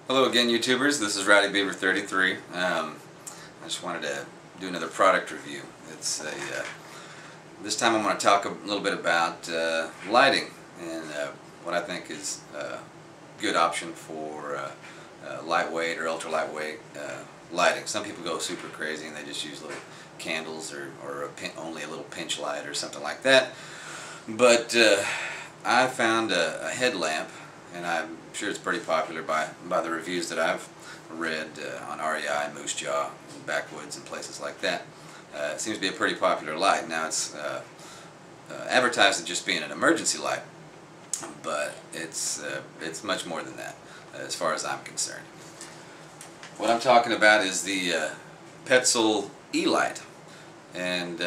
Hello again, YouTubers. This is Rowdy Beaver 33. I just wanted to do another product review. It's a this time I'm going to talk a little bit about lighting and what I think is a good option for lightweight or ultra lightweight lighting. Some people go super crazy and they just use little candles or only a little pinch light or something like that. But I found a headlamp, and I'm sure it's pretty popular by the reviews that I've read on REI, Moose Jaw, Backwoods, and places like that. It seems to be a pretty popular light. Now it's advertised as just being an emergency light, but it's much more than that as far as I'm concerned. What I'm talking about is the Petzl E Lite, and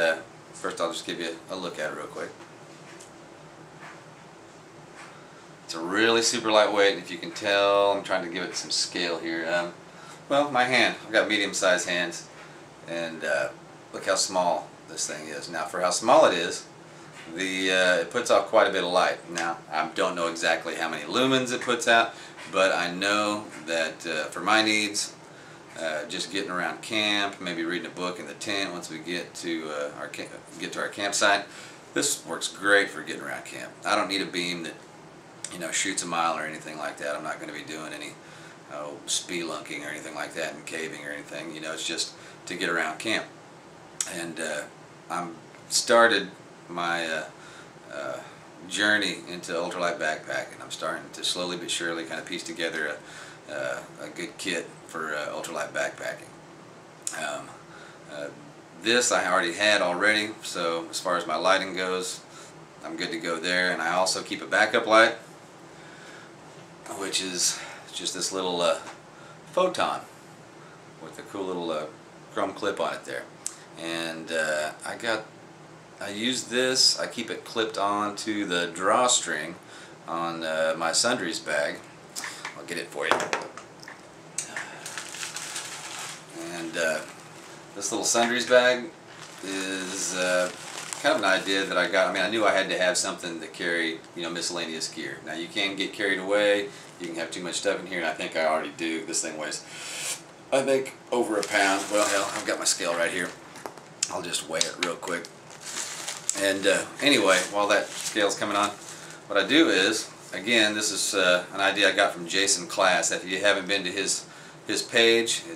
first I'll just give you a look at it real quick. It's a really super lightweight, and if you can tell, I'm trying to give it some scale here. Well, my hand, I've got medium-sized hands, and look how small this thing is. Now, for how small it is, it puts off quite a bit of light. Now, I don't know exactly how many lumens it puts out, but I know that for my needs, just getting around camp, maybe reading a book in the tent once we get to our campsite, this works great for getting around camp. I don't need a beam that shoots a mile or anything like that. I'm not going to be doing any spelunking or anything like that and caving or anything. It's just to get around camp. And I'm started my journey into ultralight backpacking. I'm starting to slowly but surely kind of piece together a good kit for ultralight backpacking. This I already had already, so as far as my lighting goes, I'm good to go there. And I also keep a backup light, which is just this little photon with a cool little chrome clip on it there. And I use this, I keep it clipped onto the drawstring on my sundries bag. I'll get it for you. And this little sundries bag is kind of an idea that I got. I mean, I knew I had to have something to carry, miscellaneous gear. Now, you can get carried away. You can have too much stuff in here, and I think I already do. This thing weighs, I think, over a pound. Well, hell, I've got my scale right here. I'll just weigh it real quick. And anyway, while that scale's coming on, what I do is, again, this is an idea I got from Jason Class. If you haven't been to his page, you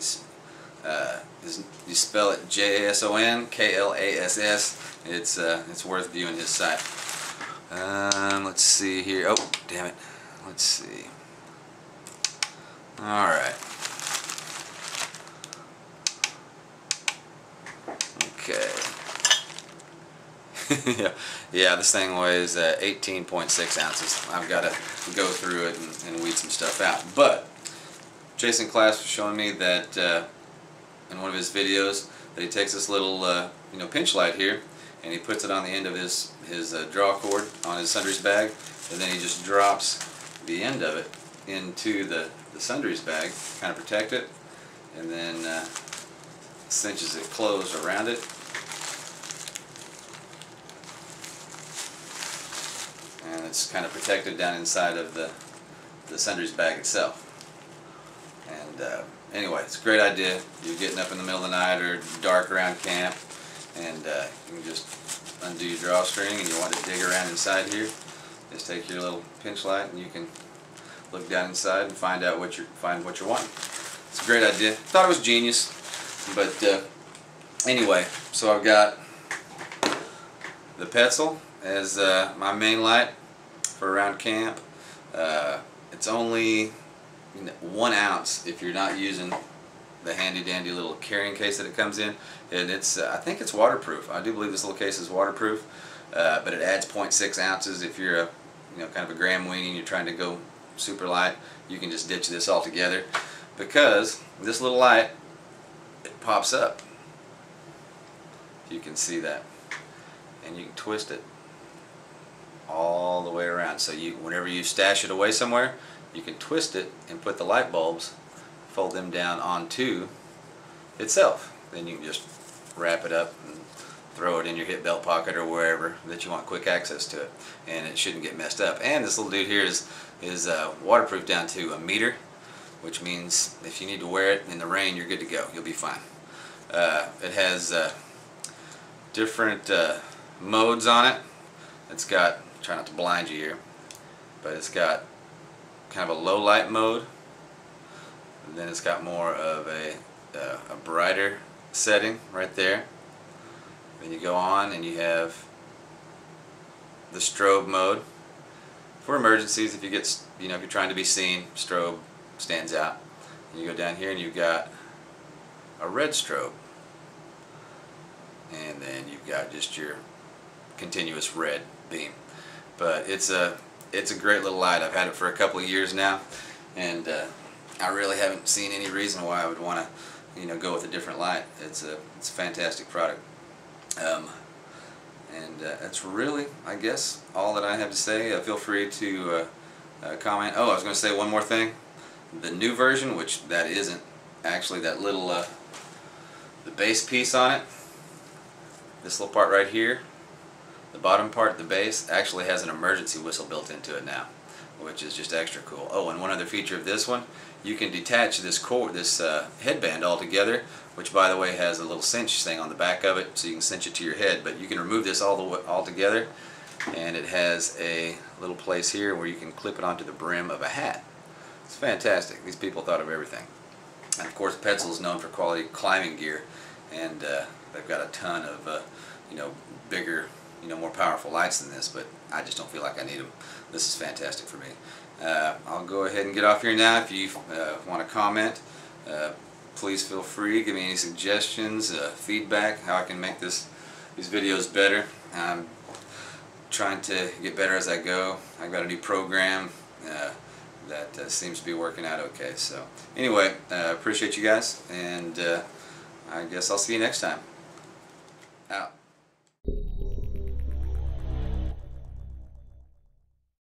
spell it Jason Klass. It's worth viewing his site. Let's see here. Oh, damn it. Let's see. All right. Okay. yeah, this thing weighs 18.6 ounces. I've got to go through it and weed some stuff out. But Jason Class was showing me that in one of his videos that he takes this little pinch light here, and he puts it on the end of his draw cord on his sundries bag, and then he just drops the end of it into the sundries bag, kind of protect it, and then cinches it closed around it. And it's kind of protected down inside of the sundries bag itself. And anyway, it's a great idea. You're getting up in the middle of the night or dark around camp, and you can just undo your drawstring and you want to dig around inside here. Just take your little pinch light and you can look down inside and find what you want. It's a great idea. Thought it was genius. But anyway, so I've got the Petzl as my main light for around camp. It's only 1 ounce if you're not using the handy dandy little carrying case that it comes in, and I think it's waterproof. I do believe this little case is waterproof, but it adds 0.6 ounces if you're kind of a gram weenie and you're trying to go super light. You can just ditch this altogether, because this little light, it pops up, if you can see that, and you can twist it all the way around. So whenever you stash it away somewhere, you can twist it and put the light bulbs, fold them down onto itself. Then you can just wrap it up and throw it in your hip belt pocket or wherever that you want quick access to it, and it shouldn't get messed up. And this little dude here is waterproof down to 1 meter, which means if you need to wear it in the rain, you're good to go. You'll be fine. It has different modes on it. It's got, try not to blind you here, but it's got kind of a low light mode, and then it's got more of a brighter setting right there. Then you go on and you have the strobe mode for emergencies. If you get, if you're trying to be seen, strobe stands out. And you go down here and you've got a red strobe, and then you've got just your continuous red beam. But it's a great little light. I've had it for a couple of years now, and I really haven't seen any reason why I would want to, go with a different light. It's a fantastic product. And that's really, I guess, all that I have to say. Feel free to comment. Oh, I was going to say one more thing. The new version, which that isn't actually, that little the base piece on it, this little part right here, the bottom part, the base, actually has an emergency whistle built into it now, which is just extra cool. Oh, and one other feature of this one, you can detach this headband altogether, which by the way has a little cinch thing on the back of it, so you can cinch it to your head. But you can remove this all together, and it has a little place here where you can clip it onto the brim of a hat. It's fantastic. These people thought of everything. And of course, Petzl is known for quality climbing gear, and they've got a ton of bigger, more powerful lights than this, but I just don't feel like I need them. This is fantastic for me. I'll go ahead and get off here now. If you want to comment, please feel free. Give me any suggestions, feedback, how I can make these videos better. I'm trying to get better as I go. I've got a new program that seems to be working out okay. So anyway, appreciate you guys, and I guess I'll see you next time. Out.